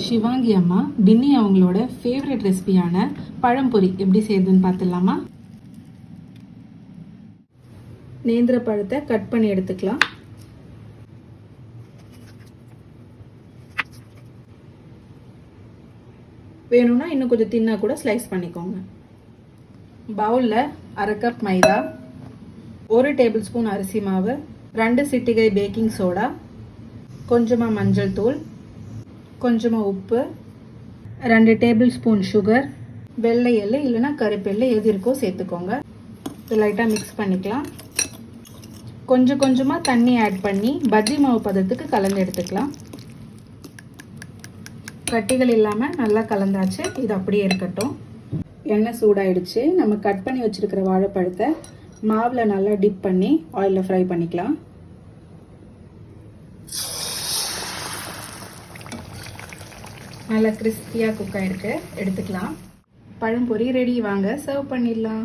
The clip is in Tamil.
சிவாங்கி அம்மா பின்னி அவங்களோட ஃபேவரட் ரெசிபியான பழம்பொரி எப்படி செய்யறதுன்னு பார்த்துடலாமா? நேந்திர பழத்தை கட் பண்ணி எடுத்துக்கலாம். வேணும்னா இன்னும் கொஞ்சம் தின்னா கூட ஸ்லைஸ் பண்ணிக்கோங்க. பவுலில் 1/2 கப் மைதா, 1 டேபிள் ஸ்பூன் அரிசி மாவு, 2 சிட்டிகை பேக்கிங் சோடா, கொஞ்சமாக மஞ்சள் தூள், கொஞ்சமாக உப்பு, 2 டேபிள் ஸ்பூன் சுகர், வெள்ளை எள்ளு இல்லைன்னா கருப்பெள்ளு எது இருக்கோ சேர்த்துக்கோங்க. இது லைட்டாக மிக்ஸ் பண்ணிக்கலாம். கொஞ்சம் கொஞ்சமாக தண்ணி ஆட் பண்ணி பஜ்ஜி மாவு பதத்துக்கு கலந்து எடுத்துக்கலாம். கட்டிகள் இல்லாமல் நல்லா கலந்தாச்சு. இது அப்படியே இருக்கட்டும். எண்ணெய் சூடாயிடுச்சு. நம்ம கட் பண்ணி வச்சுருக்கிற வாழைப்பழத்தை மாவில் நல்லா டிப் பண்ணி ஆயிலில் ஃப்ரை பண்ணிக்கலாம். நல்லா கிறிஸ்பியாக குக் ஆகிருக்கு. எடுத்துக்கலாம். பழம்பொரி ரெடி. வாங்க சர்வ் பண்ணிடலாம்.